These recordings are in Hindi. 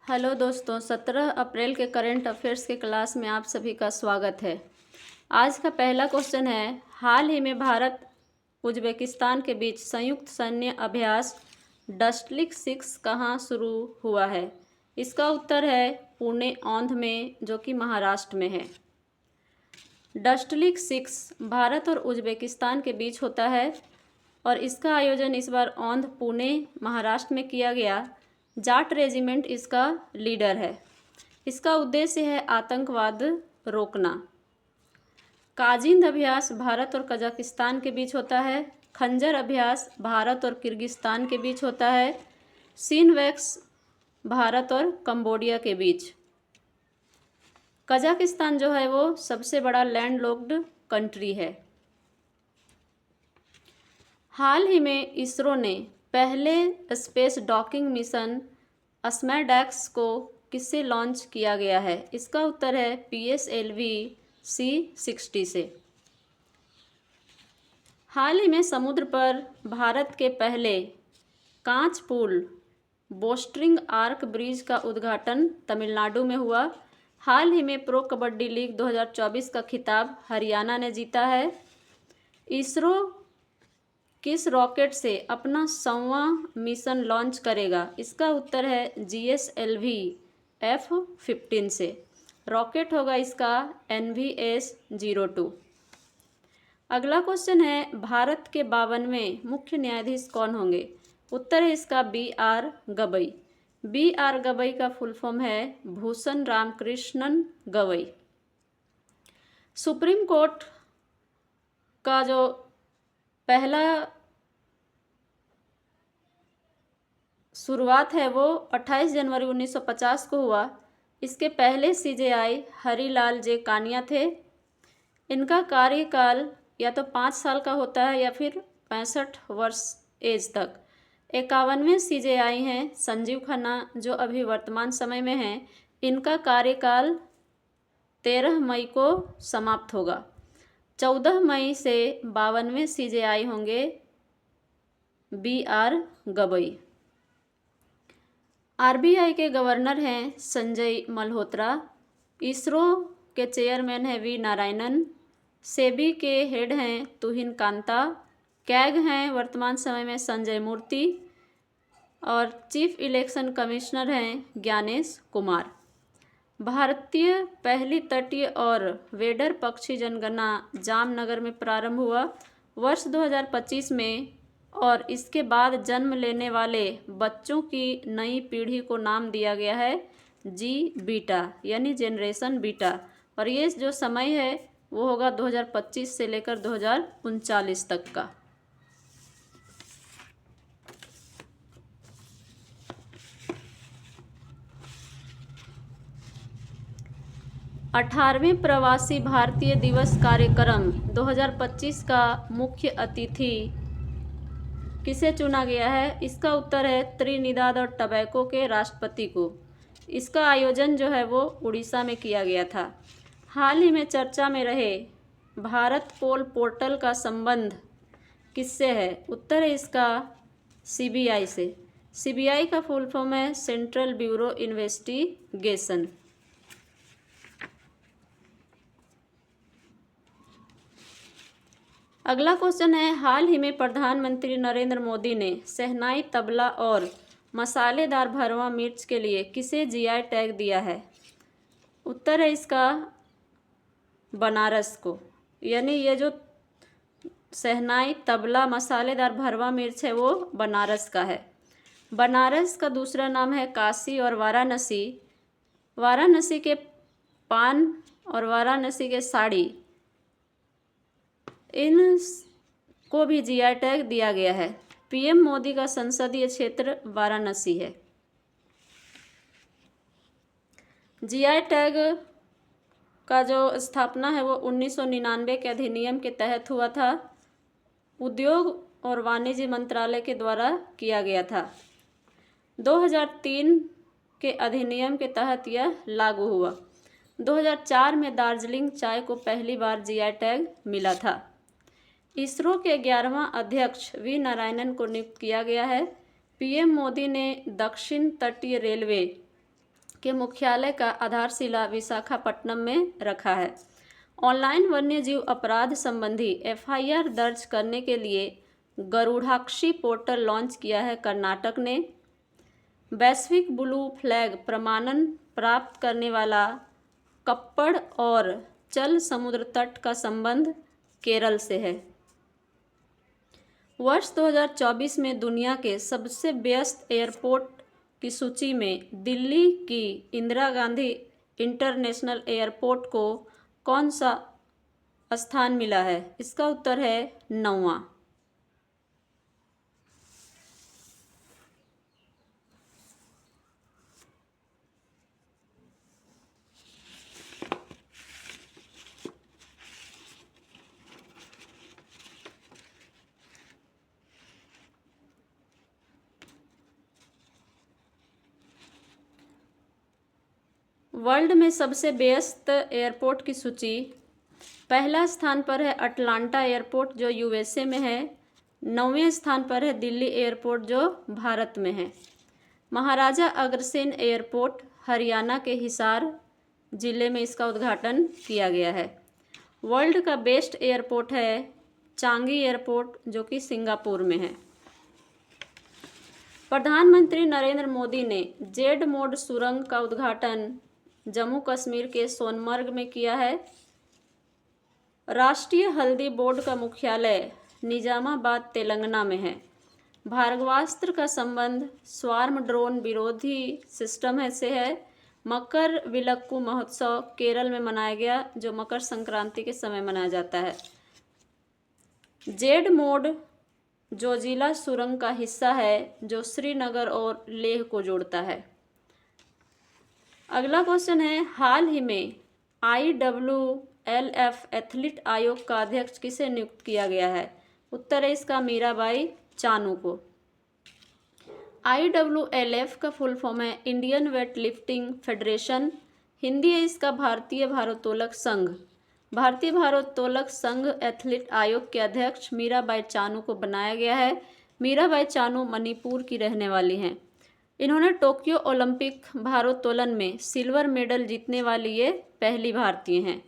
हेलो दोस्तों, 17 अप्रैल के करंट अफेयर्स के क्लास में आप सभी का स्वागत है। आज का पहला क्वेश्चन है, हाल ही में भारत उज्बेकिस्तान के बीच संयुक्त सैन्य अभ्यास डस्टलिक 6 कहाँ शुरू हुआ है? इसका उत्तर है पुणे औंध में, जो कि महाराष्ट्र में है। डस्टलिक 6 भारत और उज्बेकिस्तान के बीच होता है और इसका आयोजन इस बार औंध पुणे महाराष्ट्र में किया गया। जाट रेजिमेंट इसका लीडर है। इसका उद्देश्य है आतंकवाद रोकना। काजिंद अभ्यास भारत और कजाकिस्तान के बीच होता है। खंजर अभ्यास भारत और किर्गिस्तान के बीच होता है। सिनवैक्स भारत और कंबोडिया के बीच। कजाकिस्तान जो है वो सबसे बड़ा लैंडलॉक्ड कंट्री है। हाल ही में इसरो ने पहले स्पेस डॉकिंग मिशन स्मैडैक्स को किससे लॉन्च किया गया है? इसका उत्तर है PSLV-C60 से। हाल ही में समुद्र पर भारत के पहले कांच पुल बोस्टरिंग आर्क ब्रिज का उद्घाटन तमिलनाडु में हुआ। हाल ही में प्रो कबड्डी लीग 2024 का खिताब हरियाणा ने जीता है। इसरो किस रॉकेट से अपना 100वां मिशन लॉन्च करेगा? इसका उत्तर है GSLV F-15 से। रॉकेट होगा इसका NVS-02। अगला क्वेश्चन है, भारत के 52वें मुख्य न्यायाधीश कौन होंगे? उत्तर है इसका BR गवई। BR गवई का फुल फॉर्म है भूषण रामकृष्णन गवई। सुप्रीम कोर्ट का जो पहला शुरुआत है वो 28 जनवरी 1950 को हुआ। इसके पहले CJI हरीलाल जे कानिया थे। इनका कार्यकाल या तो 5 साल का होता है या फिर 65 वर्ष एज तक। 51वें CJI हैं संजीव खन्ना, जो अभी वर्तमान समय में हैं। इनका कार्यकाल 13 मई को समाप्त होगा। 14 मई से 52वें CJI होंगे BR गवई। RBI के गवर्नर हैं संजय मल्होत्रा। इसरो के चेयरमैन हैं V नारायणन। सेबी के हेड हैं तुहिन कांता। कैग हैं वर्तमान समय में संजय मूर्ति और चीफ इलेक्शन कमिश्नर हैं ज्ञानेश कुमार। भारतीय पहली तटीय और वेडर पक्षी जनगणना जामनगर में प्रारंभ हुआ वर्ष 2025 में, और इसके बाद जन्म लेने वाले बच्चों की नई पीढ़ी को नाम दिया गया है जी बीटा, यानी जनरेशन बीटा। और ये जो समय है वो होगा 2025 से लेकर 2039 तक का। अठारहवें प्रवासी भारतीय दिवस कार्यक्रम 2025 का मुख्य अतिथि किसे चुना गया है? इसका उत्तर है त्रिनिदाद और टबैको के राष्ट्रपति को। इसका आयोजन जो है वो उड़ीसा में किया गया था। हाल ही में चर्चा में रहे भारत पोल पोर्टल का संबंध किससे है? उत्तर है इसका CBI से। CBI का फुल फॉर्म है सेंट्रल ब्यूरो इन्वेस्टिगेशन। अगला क्वेश्चन है, हाल ही में प्रधानमंत्री नरेंद्र मोदी ने शहनाई, तबला और मसालेदार भरवा मिर्च के लिए किसे GI टैग दिया है? उत्तर है इसका बनारस को। यानी ये जो शहनाई, तबला, मसालेदार भरवा मिर्च है वो बनारस का है। बनारस का दूसरा नाम है काशी और वाराणसी। वाराणसी के पान और वाराणसी के साड़ी, इन को भी GI टैग दिया गया है। PM मोदी का संसदीय क्षेत्र वाराणसी है। GI टैग का जो स्थापना है वो 1999 के अधिनियम के तहत हुआ था। उद्योग और वाणिज्य मंत्रालय के द्वारा किया गया था। 2003 के अधिनियम के तहत यह लागू हुआ। 2004 में दार्जिलिंग चाय को पहली बार GI टैग मिला था। इसरो के 11वां अध्यक्ष V नारायणन को नियुक्त किया गया है। PM मोदी ने दक्षिण तटीय रेलवे के मुख्यालय का आधारशिला विशाखापट्टनम में रखा है। ऑनलाइन वन्यजीव अपराध संबंधी एफआईआर दर्ज करने के लिए गरुड़ाक्षी पोर्टल लॉन्च किया है कर्नाटक ने। वैश्विक ब्लू फ्लैग प्रमाणन प्राप्त करने वाला कप्पड़ और चल समुद्र तट का संबंध केरल से है। वर्ष 2024 में दुनिया के सबसे व्यस्त एयरपोर्ट की सूची में दिल्ली की इंदिरा गांधी इंटरनेशनल एयरपोर्ट को कौन सा स्थान मिला है? इसका उत्तर है 9वां। वर्ल्ड में सबसे व्यस्त एयरपोर्ट की सूची, पहला स्थान पर है अटलांटा एयरपोर्ट जो यूएसए में है। 9वें स्थान पर है दिल्ली एयरपोर्ट जो भारत में है। महाराजा अग्रसेन एयरपोर्ट हरियाणा के हिसार जिले में इसका उद्घाटन किया गया है। वर्ल्ड का बेस्ट एयरपोर्ट है चांगी एयरपोर्ट जो कि सिंगापुर में है। प्रधानमंत्री नरेंद्र मोदी ने जेड मोड सुरंग का उद्घाटन जम्मू कश्मीर के सोनमर्ग में किया है। राष्ट्रीय हल्दी बोर्ड का मुख्यालय निजामाबाद तेलंगाना में है। भार्गवास्त्र का संबंध स्वार्म ड्रोन विरोधी सिस्टम से है। मकर विलक्कू महोत्सव केरल में मनाया गया जो मकर संक्रांति के समय मनाया जाता है। जेड मोड जोजिला सुरंग का हिस्सा है जो श्रीनगर और लेह को जोड़ता है। अगला क्वेश्चन है, हाल ही में IWLF एथलीट आयोग का अध्यक्ष किसे नियुक्त किया गया है? उत्तर है इसका मीराबाई चानू को। IWLF का फुल फॉर्म है Indian weight lifting federation. Hindi है इसका भारतीय भारोत्तोलक संघ। भारतीय भारोत्तोलक संघ एथलीट आयोग के अध्यक्ष मीराबाई चानू को बनाया गया है। मीराबाई चानू मणिपुर की रहने वाली हैं। इन्होंने टोक्यो ओलंपिक भारोत्तोलन में सिल्वर मेडल जीतने वाली ये पहली भारतीय हैं।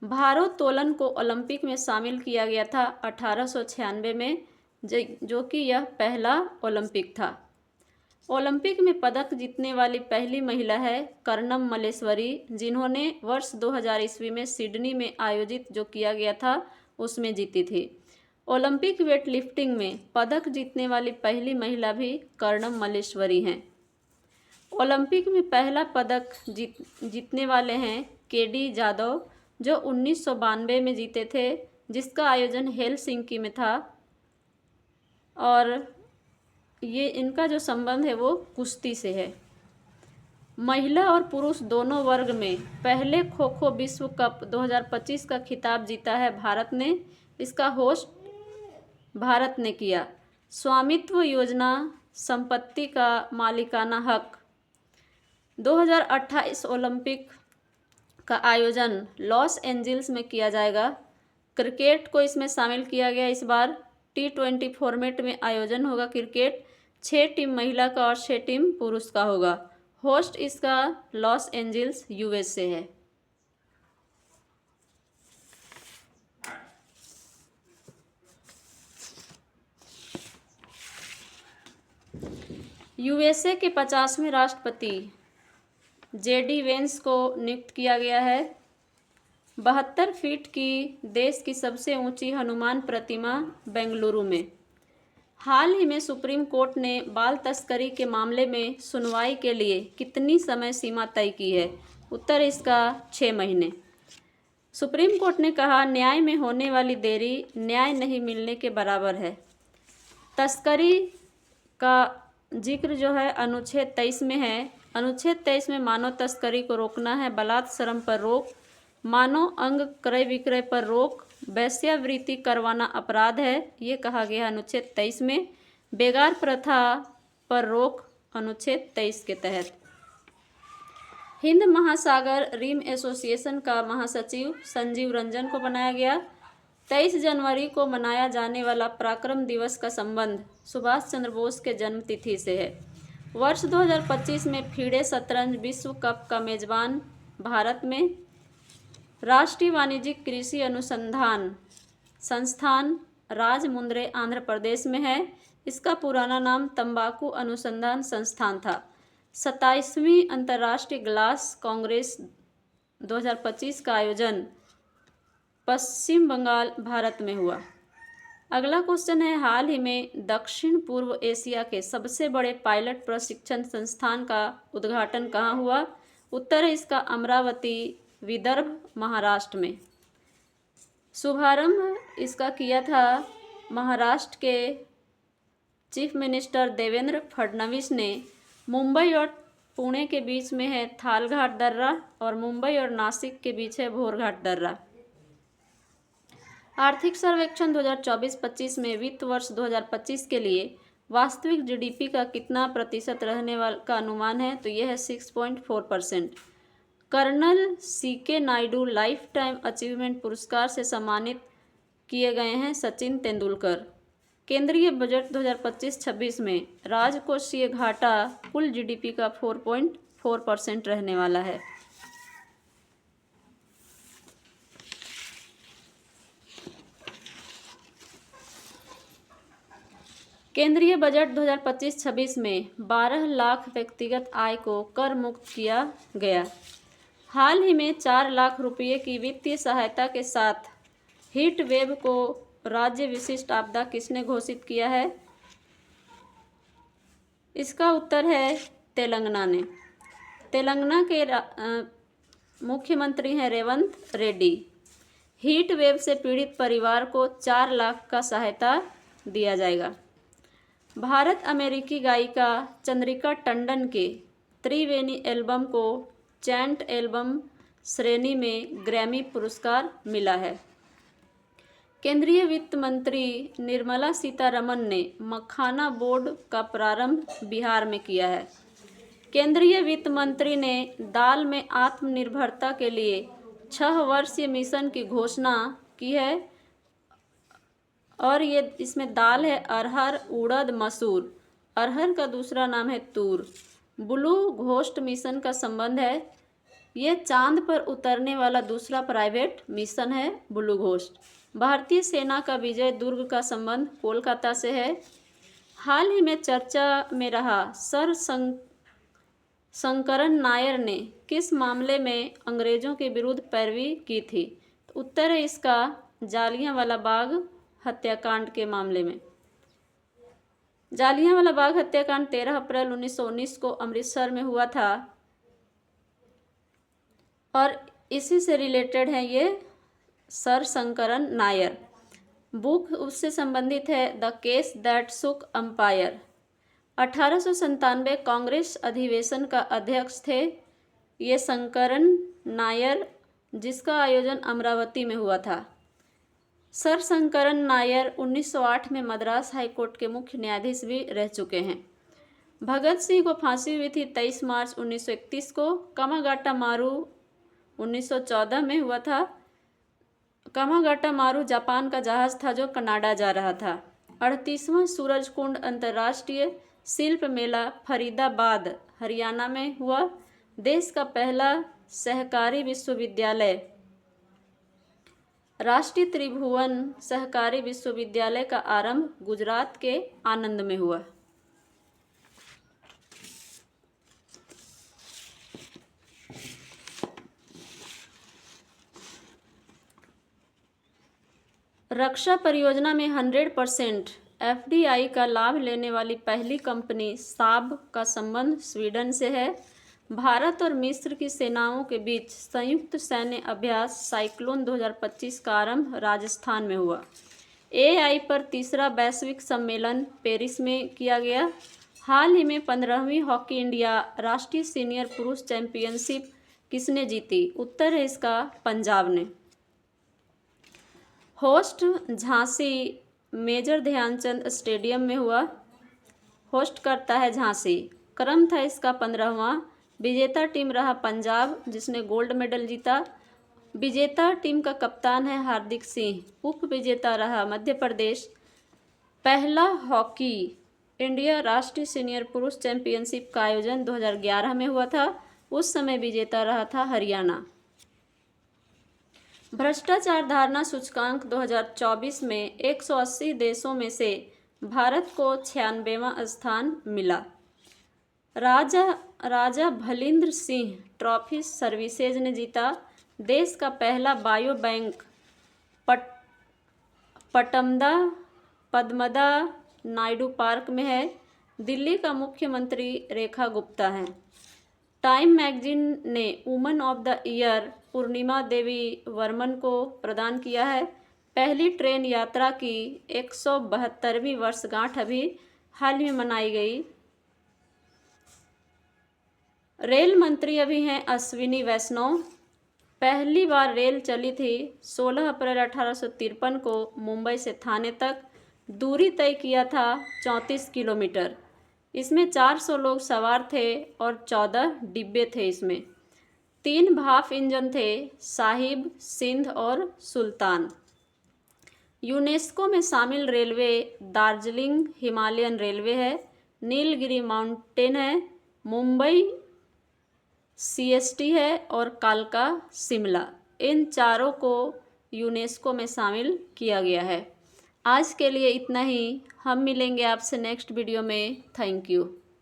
भारोत्तोलन को ओलंपिक में शामिल किया गया था 1896 में जो कि यह पहला ओलंपिक था। ओलंपिक में पदक जीतने वाली पहली महिला है कर्णम मल्लेश्वरी जिन्होंने वर्ष 2000 ईस्वी में सिडनी में आयोजित जो किया गया था उसमें जीती थी। ओलंपिक वेट लिफ्टिंग में पदक जीतने वाली पहली महिला भी कर्णम मल्लेश्वरी हैं। ओलंपिक में पहला पदक जीतने वाले हैं केडी जाधव जो 1992 में जीते थे जिसका आयोजन हेलसिंकी में था और ये इनका जो संबंध है वो कुश्ती से है। महिला और पुरुष दोनों वर्ग में पहले खो खो विश्व कप 2025 का खिताब जीता है भारत ने। इसका होस्ट भारत ने किया। स्वामित्व योजना संपत्ति का मालिकाना हक 2028 ओलंपिक का आयोजन लॉस एंजल्स में किया जाएगा। क्रिकेट को इसमें शामिल किया गया। इस बार T20 फॉर्मेट में आयोजन होगा। क्रिकेट 6 टीम महिला का और 6 टीम पुरुष का होगा। होस्ट इसका लॉस एंजल्स USA है। USA के 50वें राष्ट्रपति JD वेंस को नियुक्त किया गया है। 72 फीट की देश की सबसे ऊंची हनुमान प्रतिमा बेंगलुरु में। हाल ही में सुप्रीम कोर्ट ने बाल तस्करी के मामले में सुनवाई के लिए कितनी समय सीमा तय की है? उत्तर इसका 6 महीने। सुप्रीम कोर्ट ने कहा न्याय में होने वाली देरी न्याय नहीं मिलने के बराबर है। तस्करी का जिक्र जो है अनुच्छेद 23 में है। अनुच्छेद 23 में मानव तस्करी को रोकना है, बलात्कार श्रम पर रोक, मानव अंग क्रय विक्रय पर रोक, वेश्यावृत्ति करवाना अपराध है, ये कहा गया अनुच्छेद 23 में। बेगार प्रथा पर रोक अनुच्छेद 23 के तहत। हिंद महासागर रिम एसोसिएशन का महासचिव संजीव रंजन को बनाया गया। 23 जनवरी को मनाया जाने वाला पराक्रम दिवस का संबंध सुभाष चंद्र बोस के जन्म तिथि से है। वर्ष 2025 में फीडे शतरंज विश्व कप का मेजबान भारत में राष्ट्रीय वाणिज्यिक कृषि अनुसंधान संस्थान राजमुंद्रे आंध्र प्रदेश में है। इसका पुराना नाम तंबाकू अनुसंधान संस्थान था। 27वीं अंतर्राष्ट्रीय ग्लास कांग्रेस 2025 का आयोजन पश्चिम बंगाल भारत में हुआ। अगला क्वेश्चन है, हाल ही में दक्षिण पूर्व एशिया के सबसे बड़े पायलट प्रशिक्षण संस्थान का उद्घाटन कहाँ हुआ? उत्तर है इसका अमरावती, विदर्भ, महाराष्ट्र में। शुभारंभ इसका किया था महाराष्ट्र के चीफ मिनिस्टर देवेंद्र फडणवीस ने। मुंबई और पुणे के बीच में है थालघाट दर्रा और मुंबई और नासिक के बीच है भोरघाट दर्रा। आर्थिक सर्वेक्षण 2024-25 में वित्त वर्ष 2025 के लिए वास्तविक जीडीपी का कितना प्रतिशत रहने वाला का अनुमान है? तो यह है 6.4%। Colonel C K Naidu life time achievement पुरस्कार से सम्मानित किए गए हैं सचिन तेंदुलकर। केंद्रीय बजट 2025-26 में राजकोषीय घाटा कुल जीडीपी का 4.4% रहने वाला है। केंद्रीय बजट 2025-26 में 12 लाख व्यक्तिगत आय को कर मुक्त किया गया। हाल ही में 4 लाख रुपये की वित्तीय सहायता के साथ हीट वेव को राज्य विशिष्ट आपदा किसने घोषित किया है? इसका उत्तर है तेलंगाना ने। तेलंगाना के मुख्यमंत्री हैं रेवंत रेड्डी। हीट वेव से पीड़ित परिवार को 4 लाख का सहायता दिया जाएगा। भारत अमेरिकी गायिका चंद्रिका टंडन के त्रिवेणी एल्बम को चैंट एल्बम श्रेणी में ग्रैमी पुरस्कार मिला है। केंद्रीय वित्त मंत्री निर्मला सीतारमण ने मखाना बोर्ड का प्रारंभ बिहार में किया है। केंद्रीय वित्त मंत्री ने दाल में आत्मनिर्भरता के लिए 6 वर्षीय मिशन की घोषणा की है और ये इसमें दाल है अरहर, उड़द, मसूर। अरहर का दूसरा नाम है तूर। ब्लू घोस्ट मिशन का संबंध है, ये चांद पर उतरने वाला दूसरा प्राइवेट मिशन है ब्लू घोस्ट। भारतीय सेना का विजय दुर्ग का संबंध कोलकाता से है। हाल ही में चर्चा में रहा सर शंकरन नायर ने किस मामले में अंग्रेजों के विरुद्ध पैरवी की थी? तो उत्तर है इसका जालियांवाला बाग हत्याकांड के मामले में। जालियांवाला बाग हत्याकांड 13 अप्रैल 1919 को अमृतसर में हुआ था और इसी से रिलेटेड है ये सर शंकरन नायर। बुक उससे संबंधित है the case that shook empire. 1897 Congress अधिवेशन का अध्यक्ष थे ये शंकरन नायर, जिसका आयोजन अमरावती में हुआ था। सर शंकरन नायर 1908 में मद्रास हाईकोर्ट के मुख्य न्यायाधीश भी रह चुके हैं। भगत सिंह को फांसी हुई थी 23 मार्च 1931 को। कामागाटा मारू 1914 में हुआ था। कामागाटा मारू जापान का जहाज था जो कनाडा जा रहा था। 38वां सूरजकुंड अंतर्राष्ट्रीय शिल्प मेला फरीदाबाद हरियाणा में हुआ। देश का पहला सहकारी विश्वविद्यालय राष्ट्रीय त्रिभुवन सहकारी विश्वविद्यालय का आरंभ गुजरात के आनंद में हुआ। रक्षा परियोजना में 100% एफडीआई का लाभ लेने वाली पहली कंपनी साब का संबंध स्वीडन से है। भारत और मिस्र की सेनाओं के बीच संयुक्त सैन्य अभ्यास साइक्लोन 2025 का आरंभ राजस्थान में हुआ। एआई पर तीसरा वैश्विक सम्मेलन पेरिस में किया गया। हाल ही में 15वीं हॉकी इंडिया राष्ट्रीय सीनियर पुरुष चैंपियनशिप किसने जीती? उत्तर है इसका पंजाब ने। Host Jhansi major Dhyan Chand stadium में हुआ। होस्ट करता है झांसी। क्रम था इसका 15वां। विजेता टीम रहा पंजाब जिसने गोल्ड मेडल जीता। विजेता टीम का कप्तान है हार्दिक सिंह। उप विजेता रहा मध्य प्रदेश। पहला हॉकी इंडिया राष्ट्रीय सीनियर पुरुष चैंपियनशिप का आयोजन 2011 में हुआ था। उस समय विजेता रहा था हरियाणा। भ्रष्टाचार धारणा सूचकांक 2024 में 180 देशों में से भारत को 96वां स्थान मिला। राजा भलिंद्र सिंह ट्रॉफी सर्विसेज ने जीता। देश का पहला bio bank Padmada Naidu park में है। दिल्ली का मुख्यमंत्री रेखा गुप्ता हैं। टाइम मैगजीन ने वुमन ऑफ द ईयर पूर्णिमा देवी वर्मन को प्रदान किया है। पहली ट्रेन यात्रा की 172वीं वर्षगांठ अभी हाल में मनाई गई। रेल मंत्री अभी हैं अश्विनी वैष्णव। पहली बार रेल चली थी 16 अप्रैल 1853 को मुंबई से थाने तक। दूरी तय किया था 34 किलोमीटर। इसमें 400 लोग सवार थे और 14 डिब्बे थे। इसमें 3 भाप इंजन थे, साहिब, सिंध और सुल्तान। यूनेस्को में शामिल रेलवे दार्जिलिंग हिमालयन रेलवे है, नीलगिरी माउंटेन है, मुंबई सीएसटी है और कालका शिमला। इन चारों को यूनेस्को में शामिल किया गया है। आज के लिए इतना ही। हम मिलेंगे आपसे नेक्स्ट वीडियो में। Thank you.